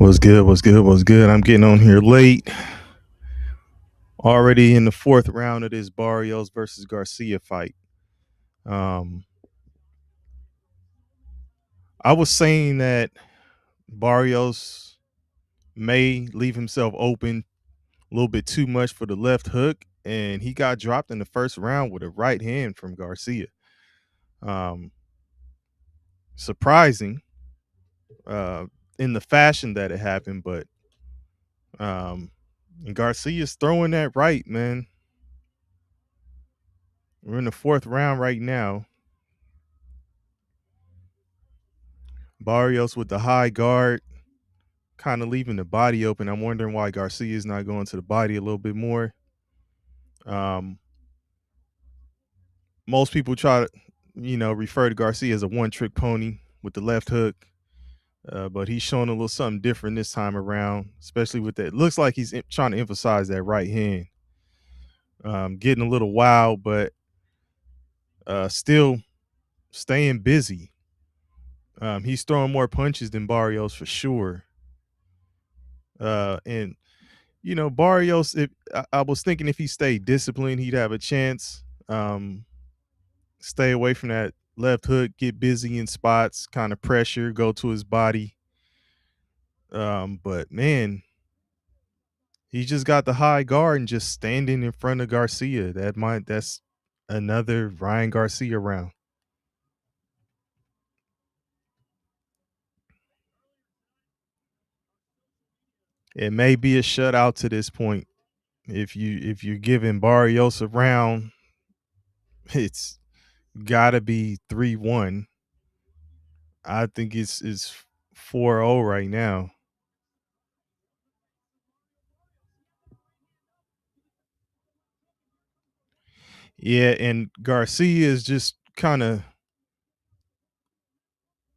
What's good? What's good? What's good? I'm getting on here late. Already in the fourth round of this Barrios versus Garcia fight. Um, I was saying that Barrios may leave himself open a little bit too much for the left hook, and he got dropped in the first round with a right hand from Garcia. Um, Surprising uh, in the fashion that it happened, but um, Garcia's throwing that right, man. We're in the fourth round right now. Barrios with the high guard, kind of leaving the body open. I'm wondering why Garcia is not going to the body a little bit more. Um, Most people try to, refer to Garcia as a one-trick pony with the left hook, but he's showing a little something different this time around, especially with that. Looks like he's trying to emphasize that right hand. Getting a little wild, but still staying busy. He's throwing more punches than Barrios for sure. And Barrios, if I was thinking if he stayed disciplined, he'd have a chance. Stay away from that left hook, get busy in spots, kind of pressure, go to his body. But man, he just got the high guard and just standing in front of Garcia. That's another Ryan Garcia round. It may be a shutout to this point. If you're giving Barrios a round, it's gotta be 3-1. I think it's 4-0 right now. Yeah, and Garcia is just kind of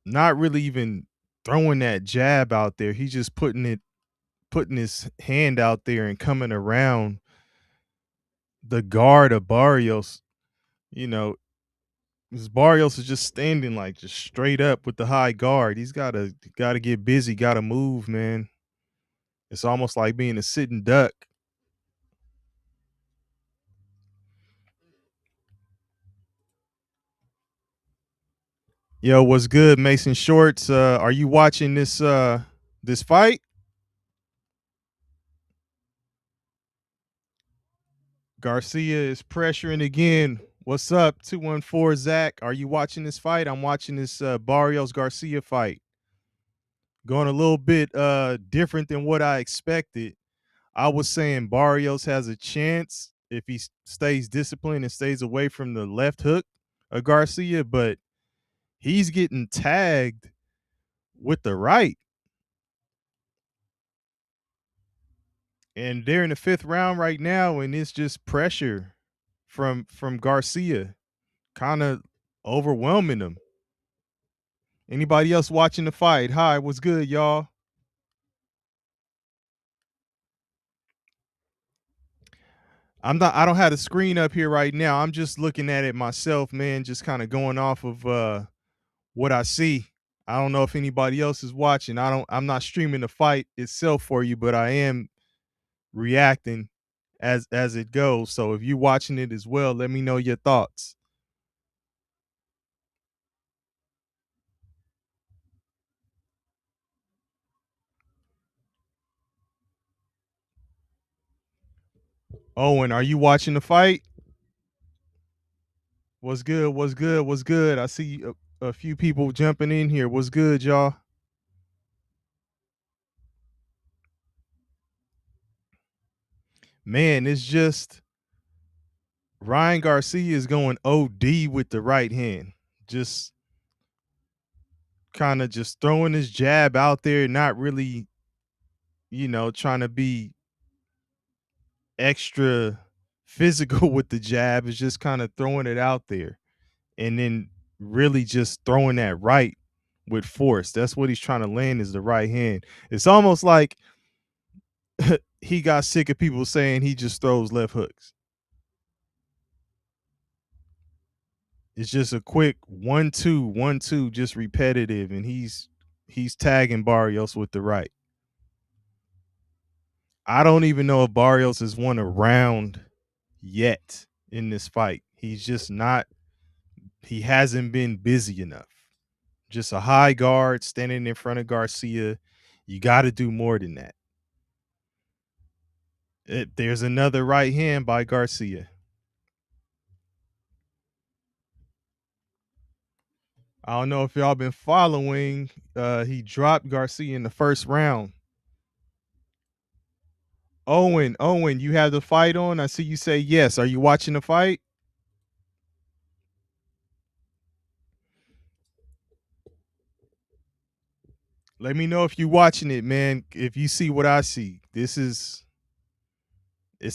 not really even throwing that jab out there. He's just putting his hand out there and coming around the guard of Barrios. You know, 'cause Barrios is just standing like just straight up with the high guard. He's gotta get busy, gotta move, man. It's almost like being a sitting duck. Yo, what's good, Mason Shorts? Are you watching this fight? Garcia is pressuring again. What's up, 214 Zach? Are you watching this fight? I'm watching this Barrios Garcia fight. Going a little bit different than what I expected. I was saying Barrios has a chance if he stays disciplined and stays away from the left hook of Garcia, but he's getting tagged with the right. And they're in the fifth round right now, and it's just pressure from Garcia, kind of overwhelming him. Anybody else watching the fight? Hi, what's good, y'all? I don't have the screen up here right now. I'm just looking at it myself, man, just kind of going off of what I see. I don't know if anybody else is watching. I'm not streaming the fight itself for you, but I am reacting as it goes. So if you're watching it as well, let me know your thoughts. Owen, are you watching the fight? What's good? What's good? What's good? I see a few people jumping in here. What's good, y'all? Man, it's just Ryan Garcia is going OD with the right hand. Just kind of just throwing his jab out there, not really, trying to be extra physical with the jab. Is just kind of throwing it out there and then really just throwing that right with force. That's what he's trying to land is the right hand. It's almost like he got sick of people saying he just throws left hooks. It's just a quick 1-2, 1-2, just repetitive, and he's tagging Barrios with the right. I don't even know if Barrios has won a round yet in this fight. He's just not, he hasn't been busy enough. Just a high guard standing in front of Garcia. You got to do more than that. There's another right hand by Garcia. I don't know if y'all been following. He dropped Garcia in the first round. Owen, you have the fight on. I see you say yes. Are you watching the fight? Let me know if you watching it, man. If you see what I see, it's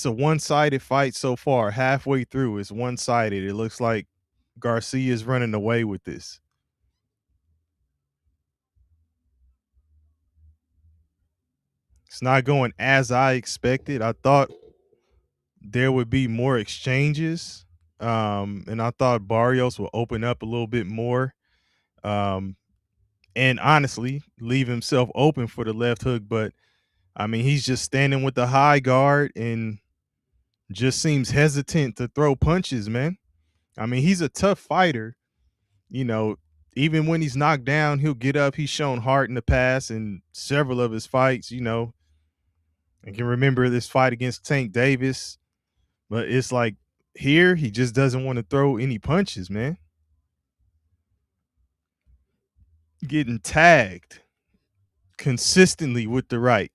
a one-sided fight so far. Halfway through, it's one-sided. It looks like Garcia is running away with this. It's not going as I expected. I thought there would be more exchanges, and I thought Barrios will open up a little bit more, um, and honestly leave himself open for the left hook. But I mean, he's just standing with the high guard and just seems hesitant to throw punches, man. I mean, he's a tough fighter. You know, even when he's knocked down, he'll get up. He's shown heart in the past in several of his fights. I can remember this fight against Tank Davis, but it's like here he just doesn't want to throw any punches, man. Getting tagged consistently with the right.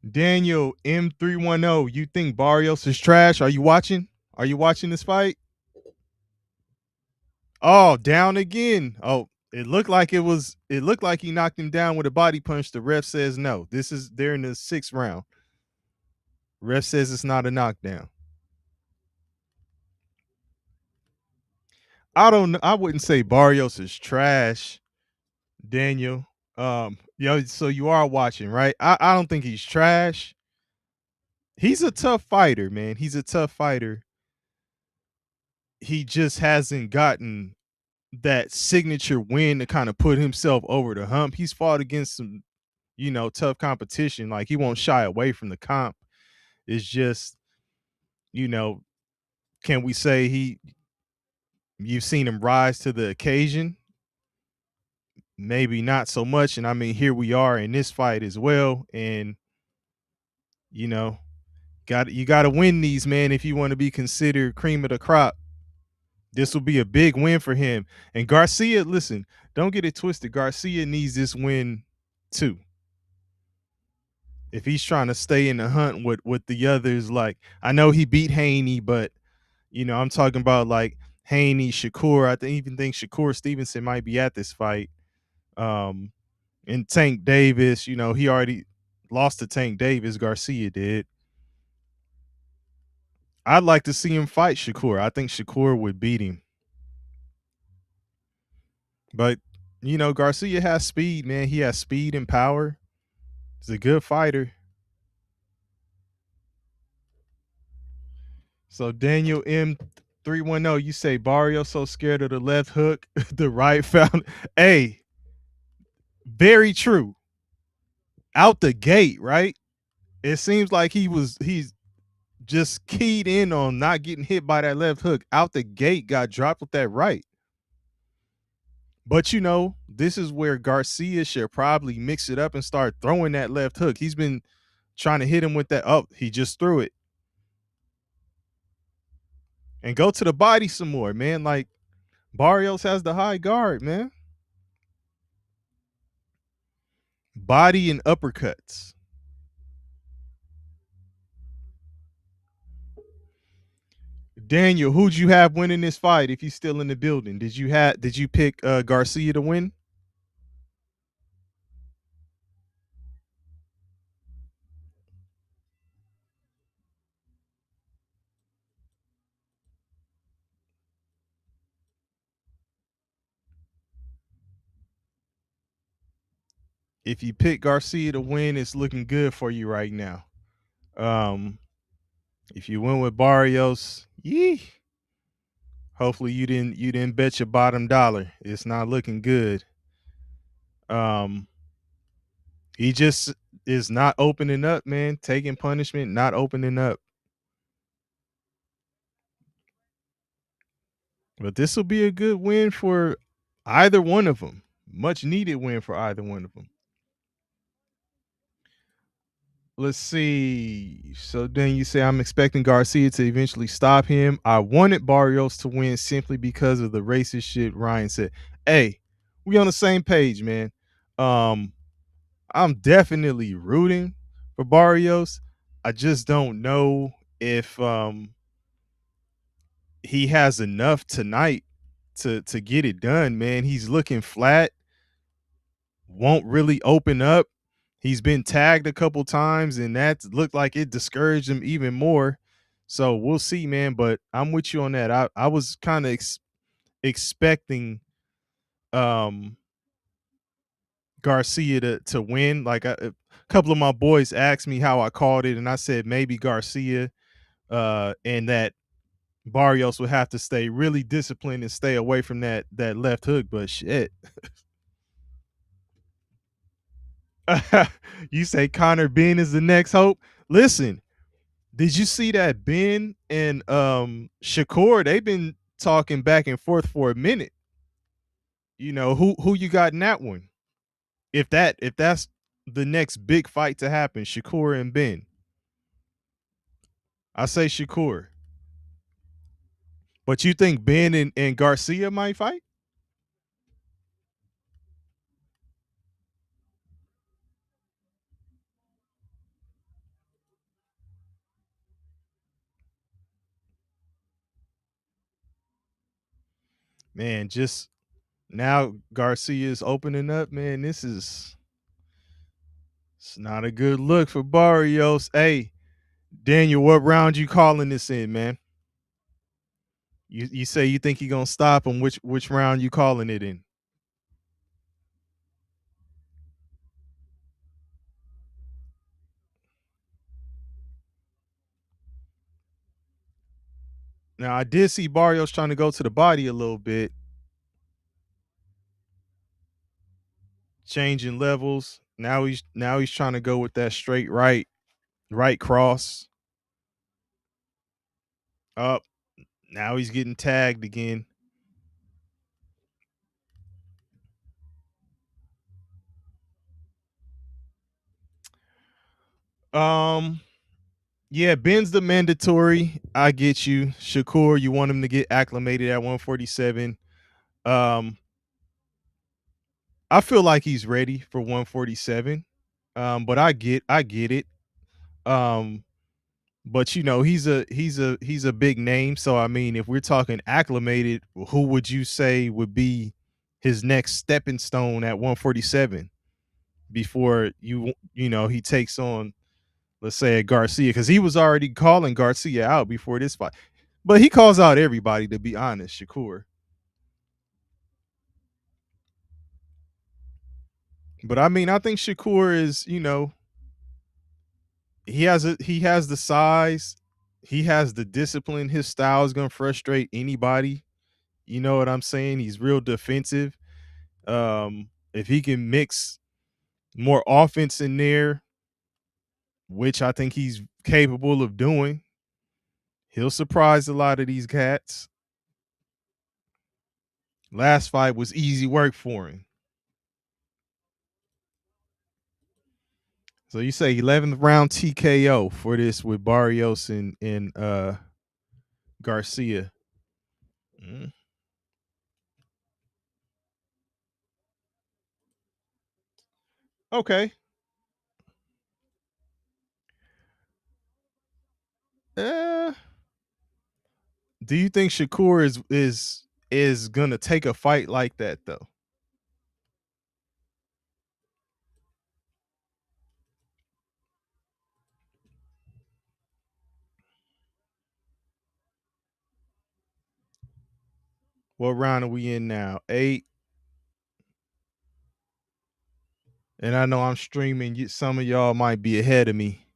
Daniel M310, you think Barrios is trash? Are you watching? Are you watching this fight? Oh, down again. Oh, it looked like he knocked him down with a body punch. The ref says no. They're in the 6th round. Ref says it's not a knockdown. I wouldn't say Barrios is trash, Daniel. So you are watching, right? I don't think he's trash. He's a tough fighter, man. He's a tough fighter. He just hasn't gotten that signature win to kind of put himself over the hump. He's fought against some, tough competition. Like he won't shy away from the comp. It's just, you know, can we say you've seen him rise to the occasion? Maybe not so much. And I mean, here we are in this fight as well. And, you know, you gotta win these, man, if you want to be considered cream of the crop. This will be a big win for him. And Garcia, listen, don't get it twisted. Garcia needs this win too. If he's trying to stay in the hunt with the others, like I know he beat Haney, but I'm talking about like Haney, Shakur. I even think Shakur Stevenson might be at this fight. Um, and Tank Davis, he already lost to Tank Davis. Garcia did. I'd like to see him fight Shakur. I think Shakur would beat him. But Garcia has speed, man. He has speed and power. He's a good fighter. So Daniel M310, you say Barrios so scared of the left hook, the right found. Hey, very true. Out the gate, right? It seems like he's just keyed in on not getting hit by that left hook. Out the gate, got dropped with that right. But this is where Garcia should probably mix it up and start throwing that left hook. He's been trying to hit him with that. Oh, he just threw it. And go to the body some more, man. Like Barrios has the high guard, man. Body and uppercuts. Daniel, who'd you have winning this fight if he's still in the building? Did you pick Garcia to win? If you pick Garcia to win, it's looking good for you right now. Um, if you went with Barrios, yee. Hopefully you didn't bet your bottom dollar. It's not looking good. Um, he just is not opening up, man. Taking punishment, not opening up. But this will be a good win for either one of them. Much needed win for either one of them. Let's see. So then you say I'm expecting Garcia to eventually stop him. I wanted Barrios to win simply because of the racist shit Ryan said. Hey, we on the same page, man. Um, I'm definitely rooting for Barrios. I just don't know if he has enough tonight to get it done, man. He's looking flat, won't really open up. He's been tagged a couple times, and that looked like it discouraged him even more. So we'll see, man. But I'm with you on that. I was kind of expecting um Garcia to win. Like a couple of my boys asked me how I called it, and I said maybe Garcia, and that Barrios would have to stay really disciplined and stay away from that left hook. But shit, you say Connor Ben is the next hope. Listen, did you see that Ben and Shakur? They've been talking back and forth for a minute. You know who you got in that one? If that's the next big fight to happen, Shakur and Ben. I say Shakur. But you think Ben and Garcia might fight? Man, just now Garcia is opening up, man. It's not a good look for Barrios. Hey, Daniel, what round you calling this in, man? You say you think he gonna stop him. Which round you calling it in? Now I did see Barrios trying to go to the body a little bit, changing levels. Now he's trying to go with that straight right cross. Up. Now he's getting tagged again. Um yeah, Ben's the mandatory. I get you. Shakur, you want him to get acclimated at 147. Um I feel like he's ready for 147. But I get it. Um but he's a big name. So I mean, if we're talking acclimated, who would you say would be his next stepping stone at 147 before he takes on, let's say, a Garcia? Because he was already calling Garcia out before this fight. But he calls out everybody, to be honest, Shakur. But I mean, I think Shakur is, he has the size, he has the discipline. His style is gonna frustrate anybody. You know what I'm saying? He's real defensive. If he can mix more offense in there, which I think he's capable of doing, he'll surprise a lot of these cats. Last fight was easy work for him. So you say 11th round TKO for this with Barrios and Garcia. Mm, okay. Uh, do you think Shakur is gonna take a fight like that though? What round are we in now? 8. And I know I'm streaming. Some of y'all might be ahead of me,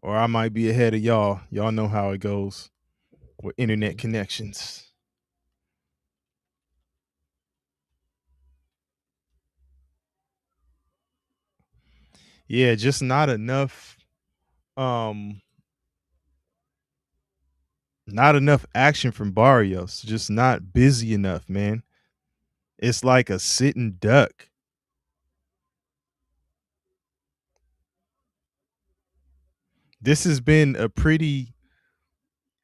or I might be ahead of y'all. Y'all know how it goes with internet connections. Yeah, just not enough um not enough action from Barrios. Just not busy enough, man. It's like a sitting duck. This has been a pretty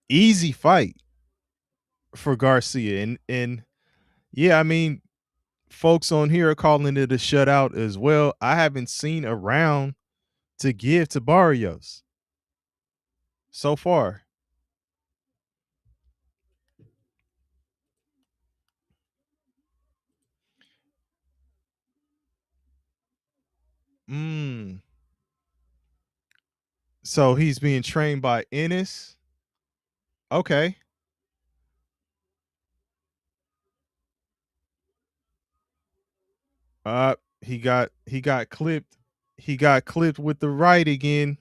easy fight for Garcia. And yeah, I mean, folks on here are calling it a shutout as well. I haven't seen a round to give to Barrios so far. Mm. So he's being trained by Ennis. Okay. He got clipped. He got clipped with the right again.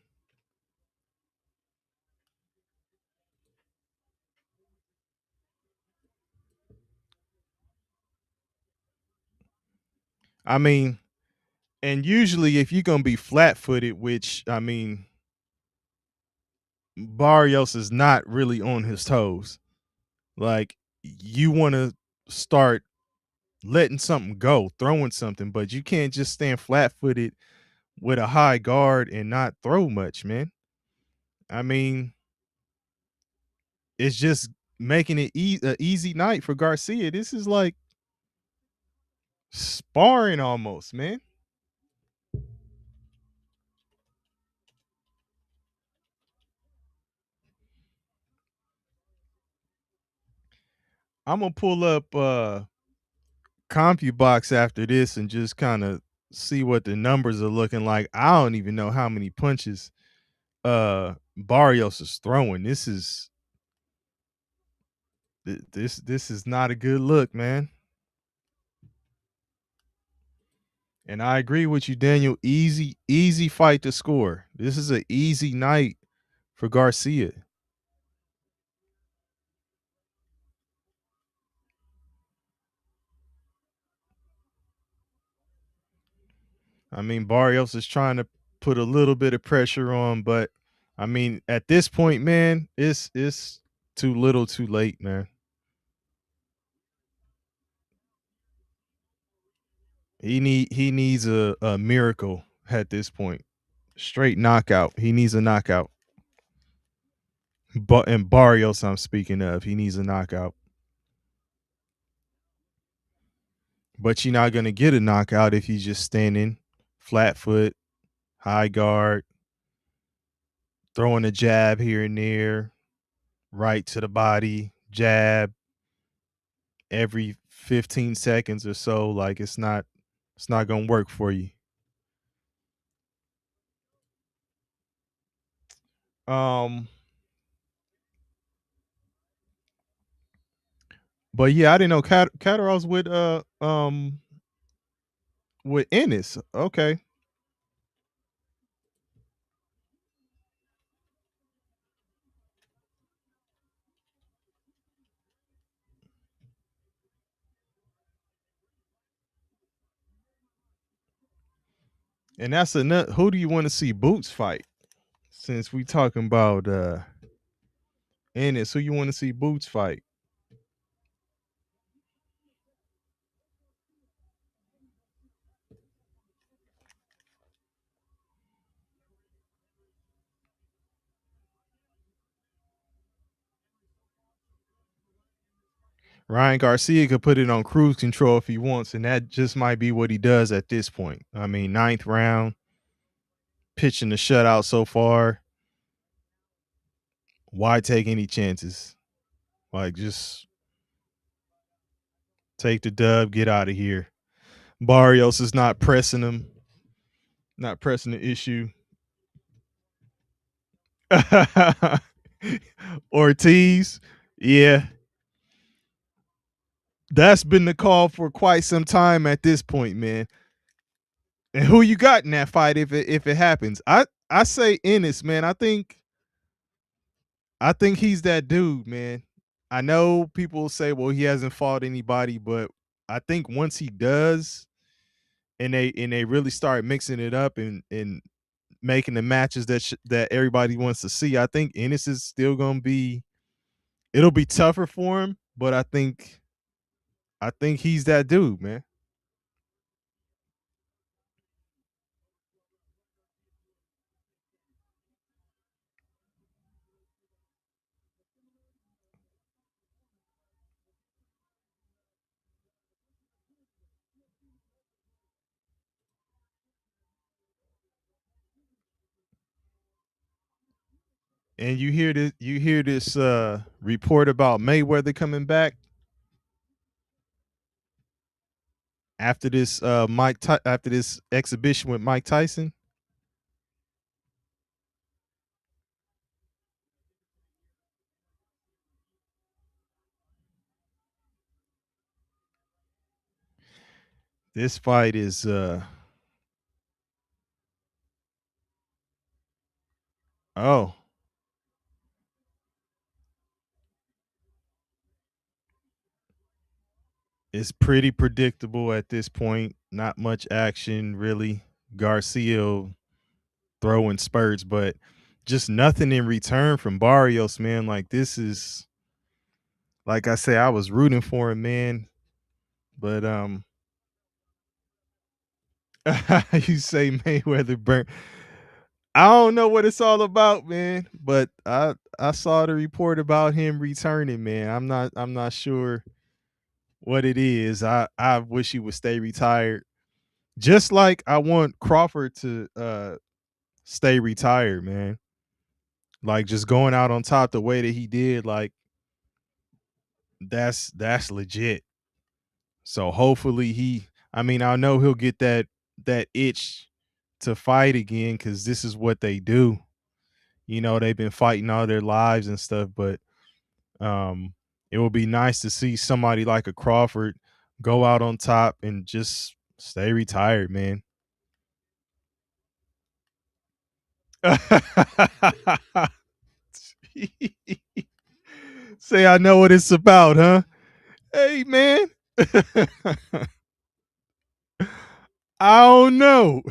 I mean, and usually if you're gonna be flat footed, which I mean, Barrios is not really on his toes. Like you want to start letting something go, throwing something, but you can't just stand flat footed with a high guard and not throw much, man. I mean, it's just making it a easy night for Garcia. This is like sparring almost, man. I'm gonna pull up CompuBox after this and just kind of see what the numbers are looking like. I don't even know how many punches Barrios is throwing. This is not a good look, man. And I agree with you, Daniel. Easy fight to score. This is an easy night for Garcia. I mean, Barrios is trying to put a little bit of pressure on, but I mean, at this point, man, it's too little, too late, man. He needs a miracle at this point. Straight knockout. He needs a knockout. But and Barrios, I'm speaking of, he needs a knockout. But you're not gonna get a knockout if he's just standing flat foot, high guard, throwing a jab here and there, right to the body, jab every 15 seconds or so. Like it's not gonna work for you. Um, but yeah, I didn't know Catarral's with Ennis. Okay. And that's another. Who do you want to see Boots fight? Since we talking about Ennis, who you want to see Boots fight? Ryan Garcia could put it on cruise control if he wants, and that just might be what he does at this point. I mean, ninth round, pitching the shutout so far. Why take any chances? Like, just take the dub, get out of here. Barrios is not pressing him, not pressing the issue. Ortiz, yeah, that's been the call for quite some time at this point, man. And who you got in that fight if it happens? I say Ennis, man. I think he's that dude, man. I know people say, well, he hasn't fought anybody, but I think once he does, and they really start mixing it up, and making the matches that everybody wants to see. I think Ennis is still gonna be. It'll be tougher for him, but I think he's that dude, man. And you hear this report about Mayweather coming back after this after this exhibition with Mike Tyson. This fight is oh, it's pretty predictable at this point. Not much action really. Garcia throwing spurts, but just nothing in return from Barrios, man. Like this is like I say, I was rooting for him, man. But you say Mayweather burnt. I don't know what it's all about, man. But I saw the report about him returning, man. I'm not sure what it is. I wish he would stay retired. Just like I want Crawford to stay retired, man. Like just going out on top the way that he did, like that's legit. So hopefully I mean, I know he'll get that itch to fight again cuz this is what they do. You know, they've been fighting all their lives and stuff, but it would be nice to see somebody like a Crawford go out on top and just stay retired, man. Say I know what it's about, huh? Hey, man. I don't know.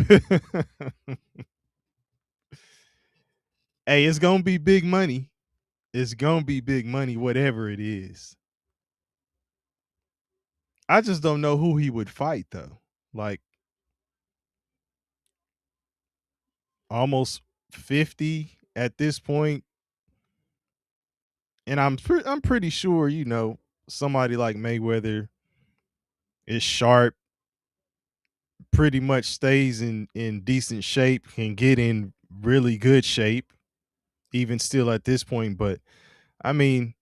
Hey, it's gonna be big money. It's gonna be big money, whatever it is. I just don't know who he would fight though. Like almost 50 at this point, and I'm pretty sure somebody like Mayweather is sharp, pretty much stays in decent shape, can get in really good shape, even still at this point. But I mean,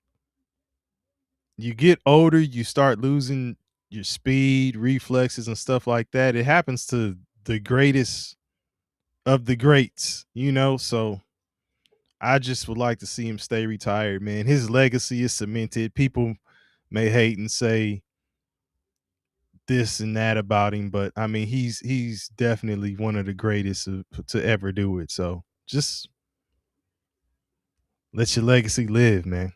you get older, you start losing your speed, reflexes, and stuff like that. It happens to the greatest of the greats, So I just would like to see him stay retired, man. His legacy is cemented. People may hate and say this and that about him, but I mean, he's definitely one of the greatest to ever do it. So just let your legacy live, man.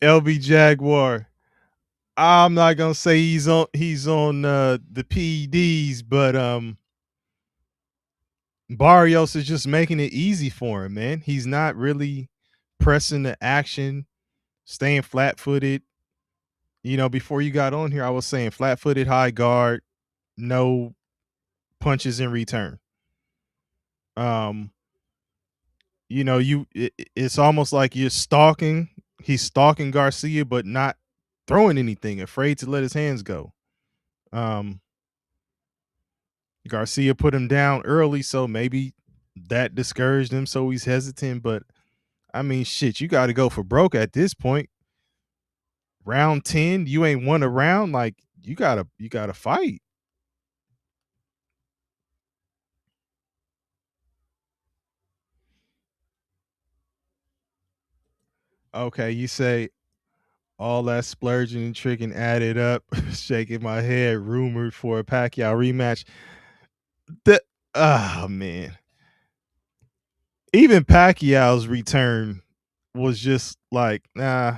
LB Jaguar. I'm not gonna say he's on the PEDs, but Barrios is just making it easy for him, man. He's not really pressing the action, staying flat footed. Before you got on here, I was saying flat footed, high guard, no punches in return. Um, it's almost like you're stalking. He's stalking Garcia, but not throwing anything, afraid to let his hands go. Um, Garcia put him down early, so maybe that discouraged him, so he's hesitant. But I mean, shit, you got to go for broke at this point. Round 10, you ain't won a round. Like you gotta fight. Okay, you say all that splurging and tricking added up, shaking my head, rumored for a Pacquiao rematch. The man. Even Pacquiao's return was just like, nah,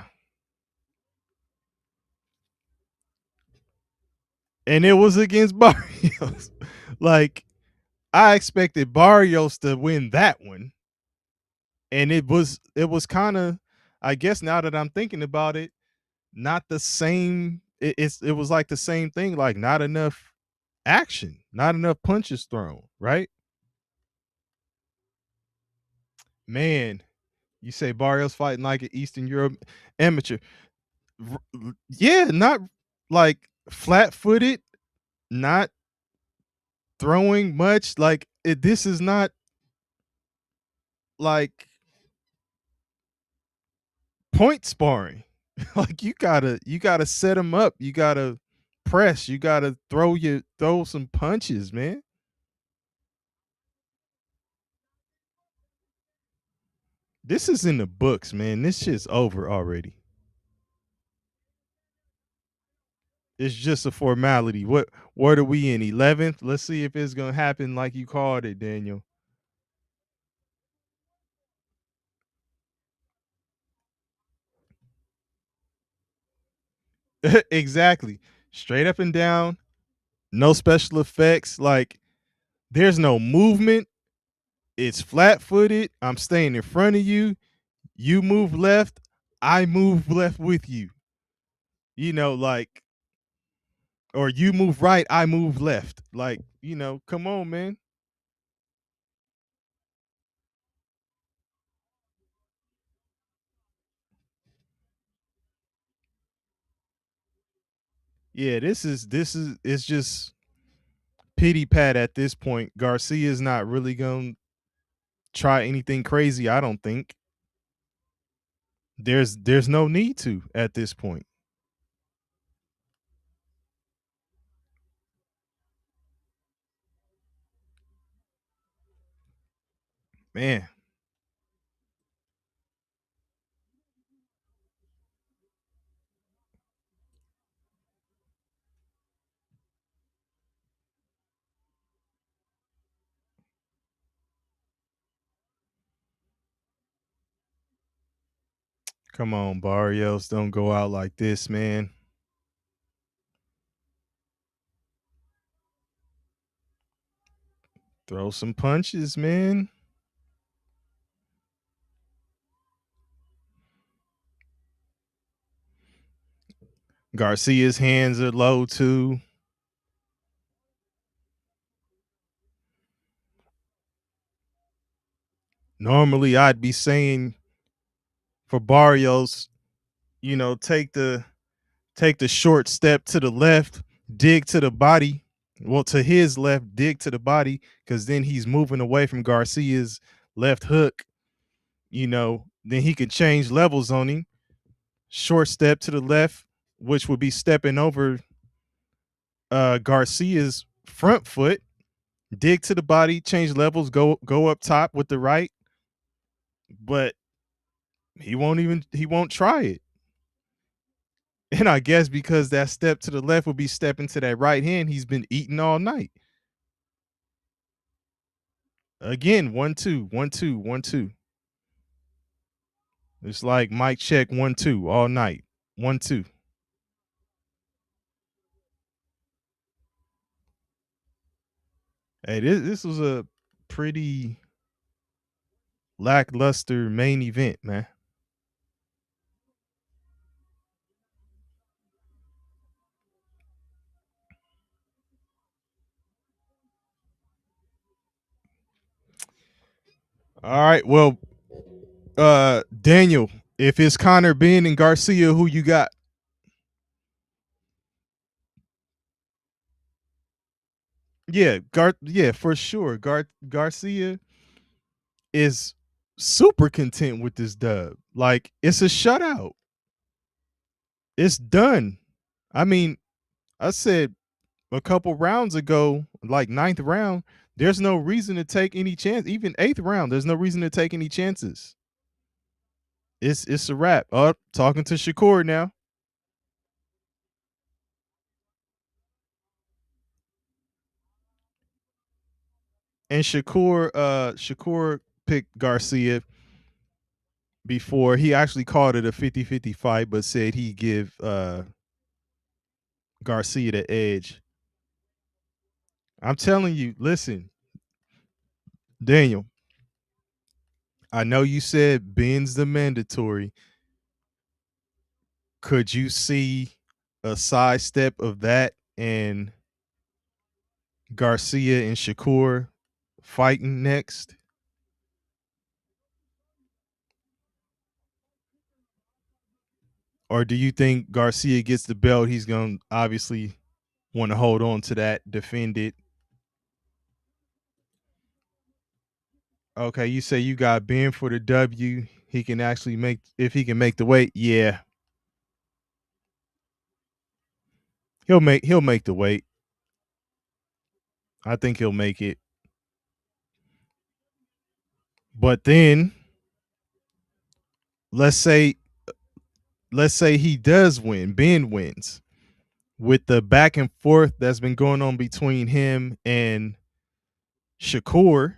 and it was against Barrios. Like I expected Barrios to win that one, and it was kind of, I guess now that I'm thinking about it, not the same. It was like the same thing, like not enough action, not enough punches thrown, right? Man, you say Barrios fighting like an Eastern Europe amateur. Yeah, not like flat-footed, not throwing much. Like this is not like point sparring. Like you gotta set him up. You gotta press. You gotta throw some punches, man. This is in the books, man. This shit's over already. It's just a formality. What are we in 11th? Let's see if it's gonna happen like you called it, Daniel. Exactly. Straight up and down, no special effects. Like there's no movement. It's flat footed. I'm staying in front of you. You move left, I move left with you. Like, or you move right, I move left. Like, come on, man. Yeah, this is it's just pity pat at this point. Garcia's not really gonna try anything crazy, I don't think. There's no need to at this point. Man, come on, Barrios. Don't go out like this, man. Throw some punches, man. Garcia's hands are low too. Normally I'd be saying for Barrios, take the short step to the left, dig to the body. Well, to his left, dig to the body, because then he's moving away from Garcia's left hook. Then he could change levels on him. Short step to the left, which would be stepping over Garcia's front foot. Dig to the body, change levels, go up top with the right. But he won't try it. And I guess because that step to the left would be stepping to that right hand, he's been eating all night. Again, 1-2, 1-2, 1-2. It's like mic check 1-2 all night. 1-2. Hey, this was a pretty lackluster main event, man. All right, well, Daniel, if it's Connor Ben and Garcia, who you got? Yeah, for sure. Garcia is super content with this dub. Like it's a shutout. It's done. I mean, I said a couple rounds ago, like ninth round, there's no reason to take any chance. Even eighth round, there's no reason to take any chances. It's a wrap. Talking to Shakur now. And Shakur picked Garcia before. He actually called it a 50-50 fight, but said he give Garcia the edge. I'm telling you, listen, Daniel, I know you said Ben's the mandatory. Could you see a sidestep of that and Garcia and Shakur fighting next? Or do you think Garcia gets the belt? He's going to obviously want to hold on to that, defend it. Okay, you say you got Ben for the W. He can actually make if he can make the weight. Yeah, he'll make the weight. I think he'll make it. But then let's say let's say he does win. Ben wins with the back and forth that's been going on between him and Shakur.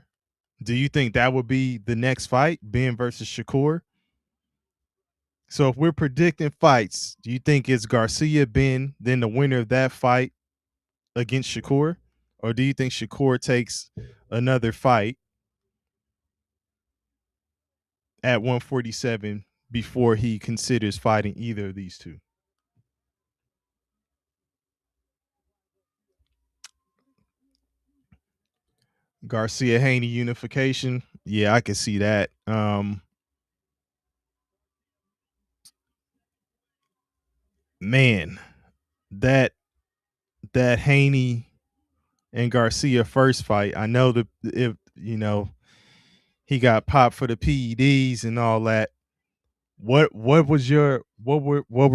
Do you think that would be the next fight, Ben versus Shakur? So if we're predicting fights, do you think it's Garcia, Ben, then the winner of that fight against Shakur? Or do you think Shakur takes another fight at 147 before he considers fighting either of these two? Garcia Haney unification. Yeah, I can see that. Man, that that Haney and Garcia first fight. I know that if he got popped for the PEDs and all that. What were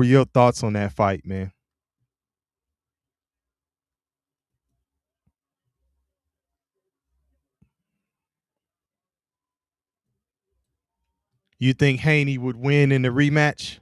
your thoughts on that fight, man? You think Haney would win in the rematch?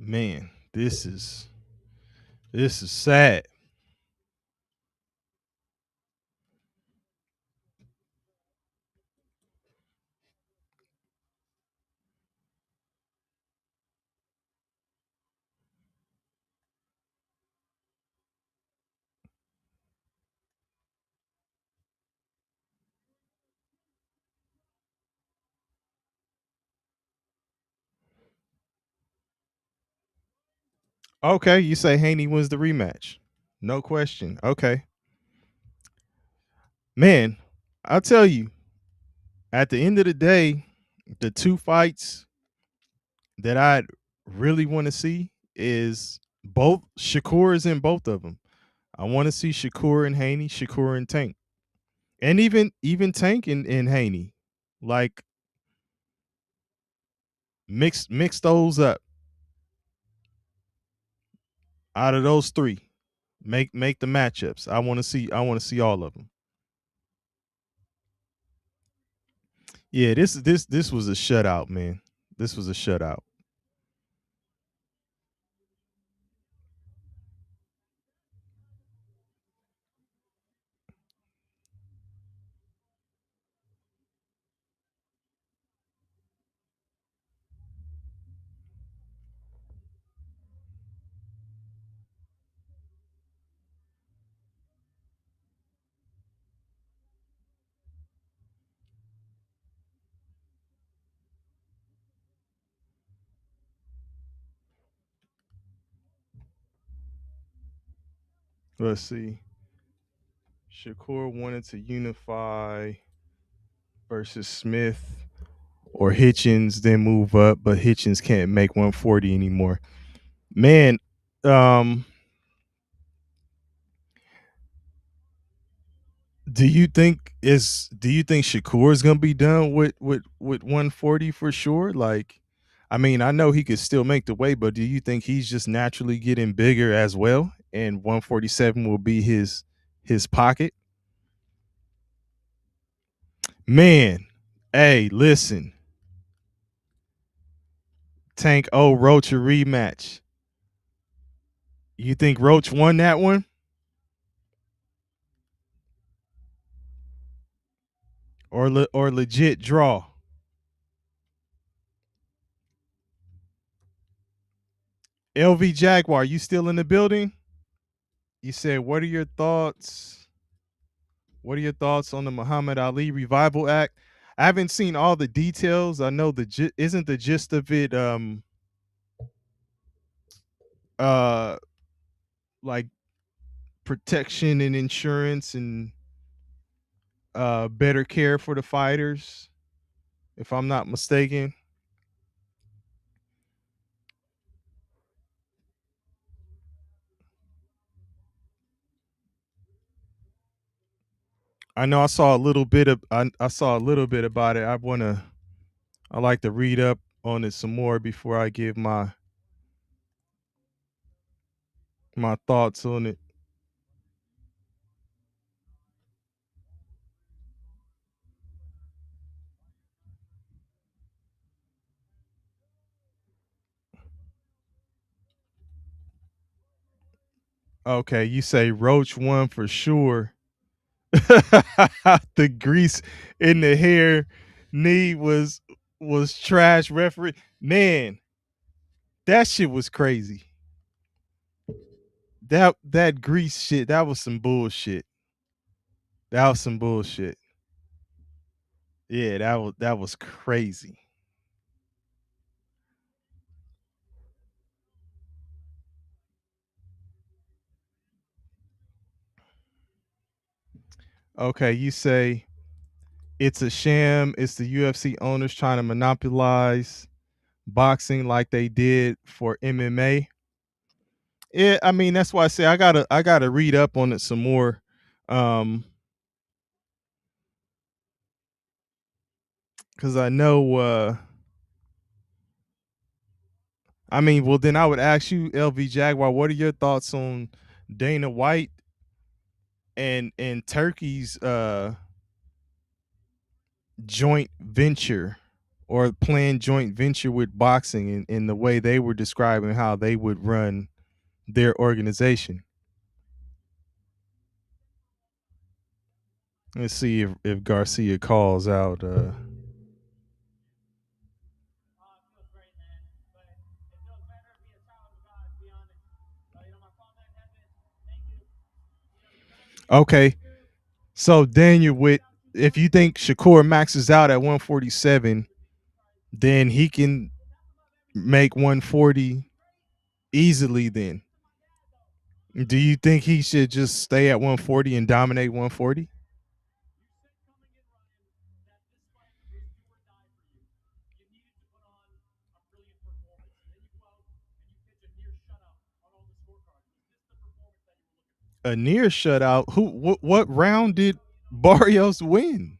Man, this is sad. Okay, you say Haney wins the rematch. No question. Okay. Man, I'll tell you, at the end of the day, the two fights that I really want to see is both Shakur is in both of them. I want to see Shakur and Haney, Shakur and Tank. And even Tank and Haney. Like mix those up out of those three. Make the matchups. I want to see all of them. Yeah, this was a shutout, man. This was a shutout. Let's see. Shakur wanted to unify versus Smith or Hitchens, then move up, but Hitchens can't make 140 anymore. Man, um, do you think Shakur is gonna be done with 140 for sure? Like, I mean, I know he could still make the weight, but do you think he's just naturally getting bigger as well, and 147 will be his pocket? Man, hey, listen, Tank O Roach a rematch. You think Roach won that one, or legit draw? LV Jaguar, you still in the building? You said, what are your thoughts? What are your thoughts on the Muhammad Ali Revival Act? I haven't seen all the details. I know isn't the gist of it uh like protection and insurance and better care for the fighters, if I'm not mistaken. I know I saw a little bit of I saw a little bit about it. I like to read up on it some more before I give my thoughts on it. Okay, you say Roach won for sure. The grease in the hair knee was trash referee. Man, that shit was crazy. That grease shit, that was some bullshit. That was some bullshit. Yeah, that was crazy. Okay, you say it's a sham. It's the UFC owners trying to monopolize boxing like they did for MMA. Yeah, I mean that's why I say I gotta read up on it some more. Um, because I know I mean, well then I would ask you, LV Jaguar, what are your thoughts on Dana White and Turkey's joint venture or planned joint venture with boxing in the way they were describing how they would run their organization. Let's see if Garcia calls out. Okay, so Daniel, with if you think Shakur maxes out at 147, then he can make 140 easily. Then, do you think he should just stay at 140 and dominate 140? A near shutout. Who? What round did Barrios win?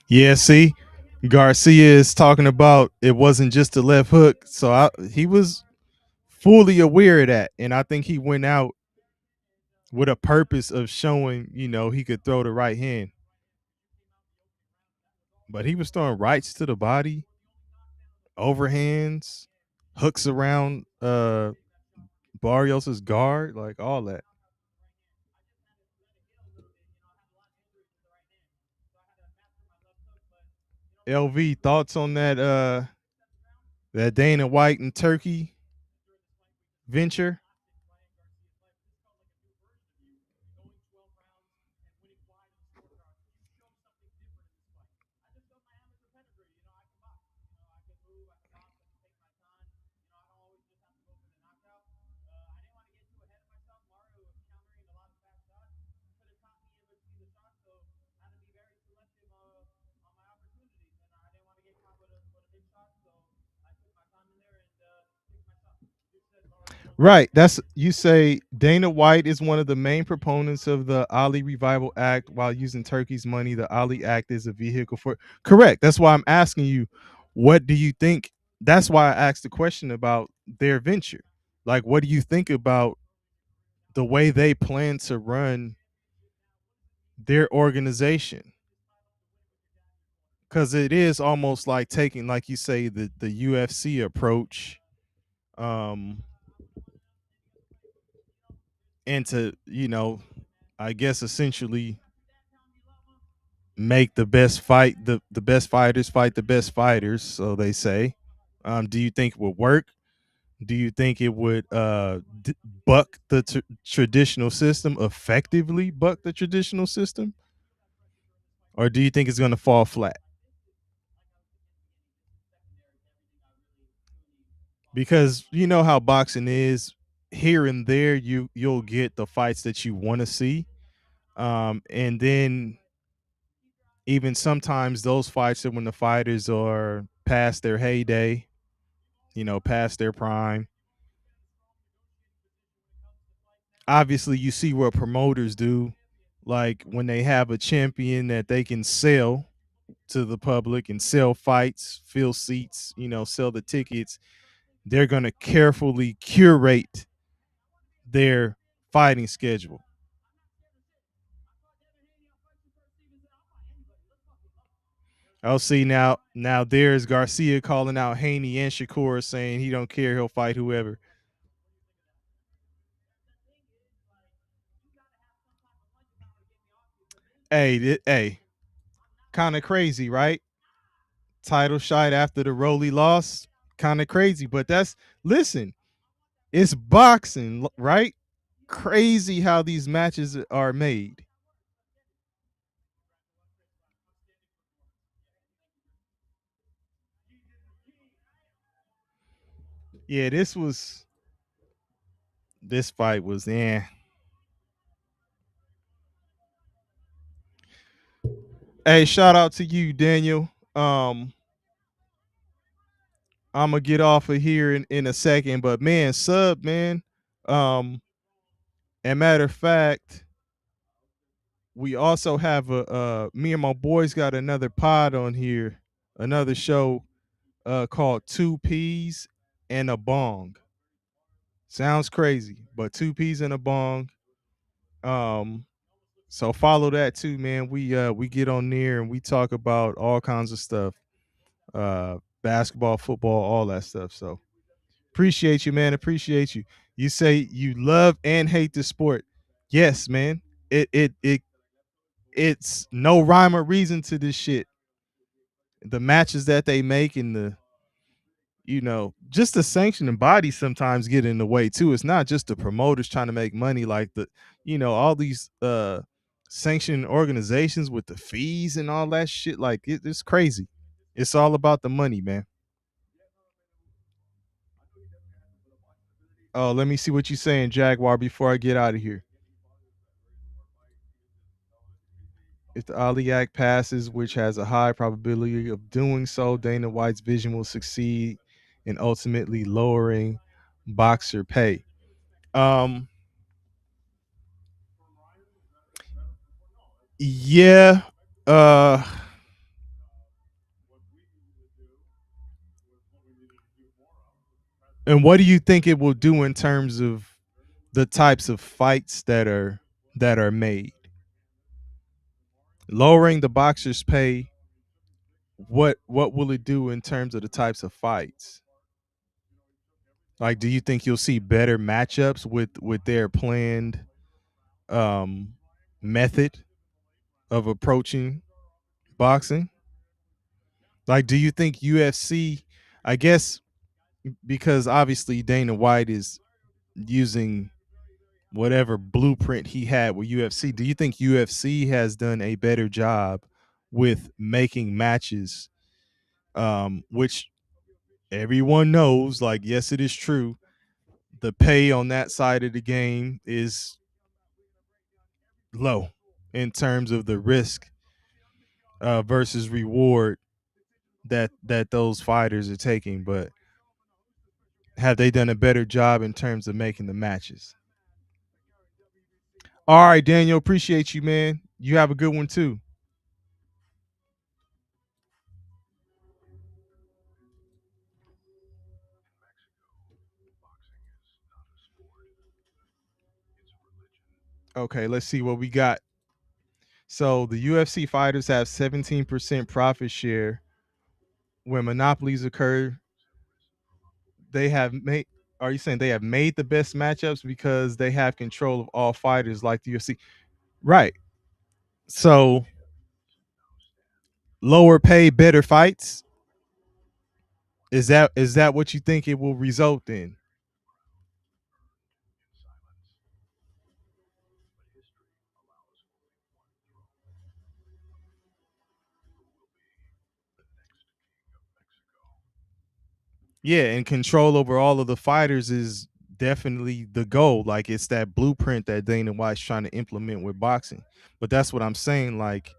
Yeah, see, Garcia is talking about it wasn't just a left hook, so he was fully aware of that, and I think he went out with a purpose of showing, he could throw the right hand, but he was throwing rights to the body, overhands, hooks around Barrios's guard, like all that. LV, thoughts on that Dana White and Turkey venture? Right. That's you say Dana White is one of the main proponents of the Ali Revival Act while using Turkey's money. The Ali Act is a vehicle for correct. That's why I'm asking you, what do you think? That's why I asked the question about their venture. Like, what do you think about the way they plan to run their organization? Because it is almost like taking, like you say, the UFC approach, um, and to I guess essentially make the best fighters fight the best fighters, so they say. Do you think it would work? Do you think it would buck the traditional system, effectively buck the traditional system, or do you think it's going to fall flat? Because you know how boxing is, here and there you'll get the fights that you want to see, and then even sometimes those fights are when the fighters are past their heyday, past their prime. Obviously, you see what promoters do, like when they have a champion that they can sell to the public and sell fights, fill seats, sell the tickets. They're going to carefully curate their fighting schedule. I'll see now. Now there's Garcia calling out Haney and Shakur, saying he don't care, he'll fight whoever. Hey, kind of crazy, right? Title shot after the Rolly loss, kind of crazy. But that's listen, it's boxing, right? Crazy how these matches are made. Yeah, this fight was Hey, shout out to you, Daniel. I'm gonna get off of here in a second, but man, sub man. Um, and matter of fact, we also have me and my boys got another pod on here, another show called Two Peas and a Bong. Sounds crazy, but two peas and a bong. Um, so follow that too, man. We get on there and we talk about all kinds of stuff. Basketball, football, all that stuff. So appreciate you, man. Appreciate you. You say you love and hate the sport. Yes, man. It's no rhyme or reason to this shit. The matches that they make and just the sanctioning body sometimes get in the way too. It's not just the promoters trying to make money, like all these sanctioning organizations with the fees and all that shit. Like it's crazy. It's all about the money, man. Oh, let me see what you're saying, Jaguar, before I get out of here. If the Ali Act passes, which has a high probability of doing so, Dana White's vision will succeed in ultimately lowering boxer pay. Um, yeah. Uh, and what do you think it will do in terms of the types of fights that are made? Lowering the boxer's pay, what will it do in terms of the types of fights? Like, do you think you'll see better matchups with their planned um method of approaching boxing? Like, do you think UFC, I guess because obviously Dana White is using whatever blueprint he had with UFC, do you think UFC has done a better job with making matches, which everyone knows, like, yes, it is true, the pay on that side of the game is low in terms of the risk versus reward that those fighters are taking. But Have they done a better job in terms of making the matches? All right, Daniel, appreciate you, man. You have a good one too. Okay, let's see what we got. So the UFC fighters have 17% profit share. When monopolies occur, they have made. Are you saying they have made the best matchups because they have control of all fighters like the UFC? Right. So lower pay, better fights. Is that what you think it will result in? Yeah, and control over all of the fighters is definitely the goal. Like it's that blueprint that Dana White's trying to implement with boxing. But that's what I'm saying. Like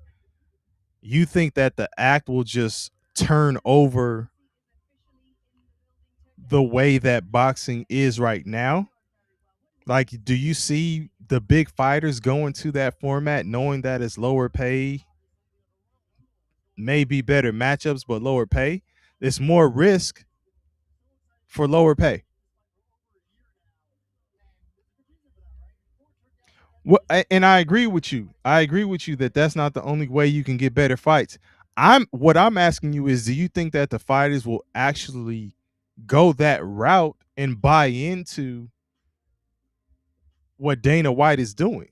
you think that the act will just turn over the way that boxing is right now? Like, do you see the big fighters going to that format knowing that it's lower pay, maybe better matchups, but lower pay? It's more risk for lower pay. And I agree with you. I agree with you that that's not the only way you can get better fights. I'm asking you is, do you think that the fighters will actually go that route and buy into what Dana White is doing?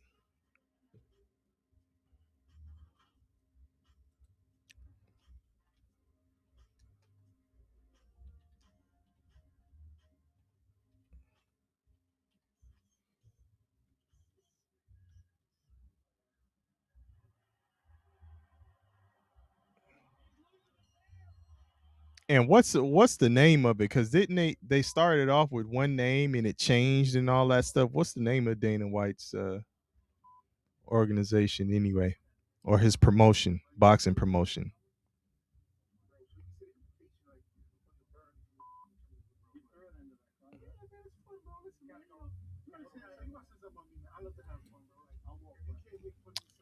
And what's the name of it? Because didn't they started off with one name and it changed and all that stuff? What's the name of Dana White's organization anyway, or his promotion, boxing promotion?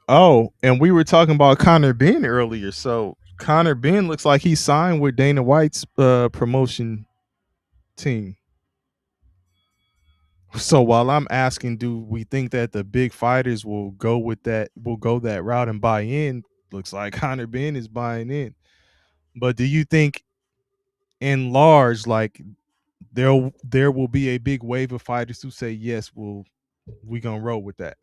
Oh, and we were talking about Connor Ben earlier. So Connor Ben looks like he signed with Dana White's promotion team. So while I'm asking, do we think that the big fighters will go with that? Will go that route and buy in? Looks like Connor Ben is buying in. But do you think, in large, like there will be a big wave of fighters who say yes, we gonna roll with that?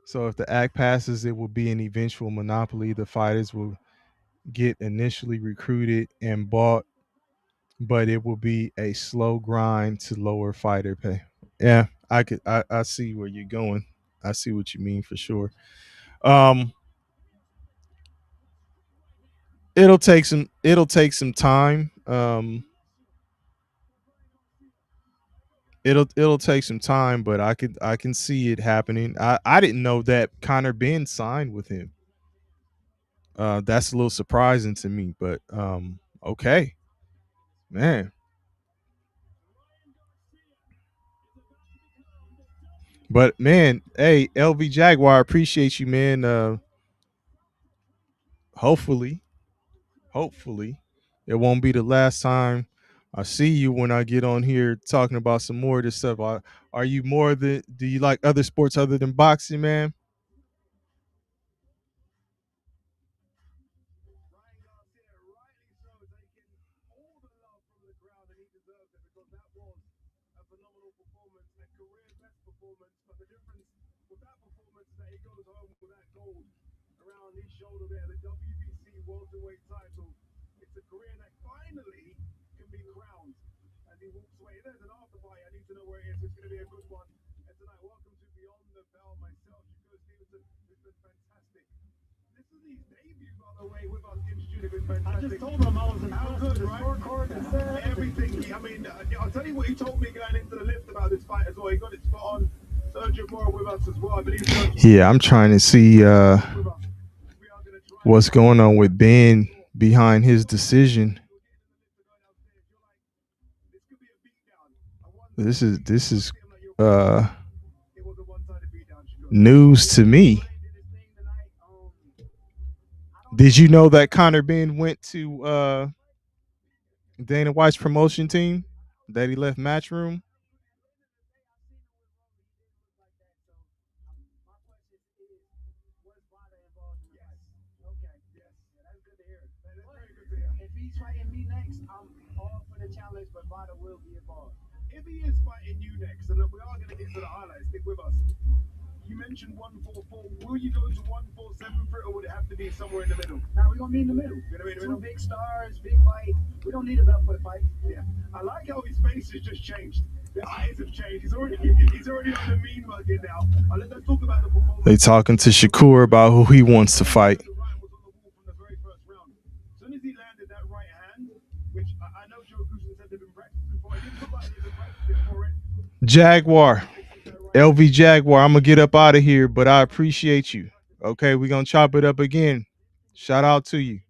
So if the act passes, it will be an eventual monopoly. The fighters will get initially recruited and bought, but it will be a slow grind to lower fighter pay. Yeah, I see where you're going. I see what you mean for sure. Um it'll take some time. It'll take some time, but I can see it happening. I didn't know that Connor Ben signed with him. That's a little surprising to me, but okay, man. But man, hey, LV Jaguar, appreciate you, man. Hopefully, hopefully, it won't be the last time I see you when I get on here talking about some more of this stuff. Are you more the? Do you like other sports other than boxing, man? I just told him I was how good, right? Everything. I mean, I'll tell you what he told me going into the lift about this fight as well. He got it spot on. Sergio Mora with us as well. I believe. Yeah, I'm trying to see. what's going on with Ben behind his decision. This is uh news to me. Did you know that Conor Ben went to Dana White's promotion team? That he left Matchroom? If he is fighting you next, and look, we are going to get to the highlights, stick with us. You mentioned 144. Will you go to 147 for it, or would it have to be somewhere in the middle? Now we're gonna be in the middle. Gonna be in the Two middle? big stars, big fight. We don't need a belt for the fight. Yeah. I like how his face has just changed. The eyes have changed. He's already on the mean mugging now. Let's talk about the performance. They talking to Shakur about who he wants to fight. The right was on the wall from the very first round. As soon as he landed that right hand, which I know Joe Goosen said they've been practicing for, it didn't look like they've been practicing for it. Jaguar, LV Jaguar, I'm gonna get up out of here, but I appreciate you. Okay, we're gonna chop it up again. Shout out to you.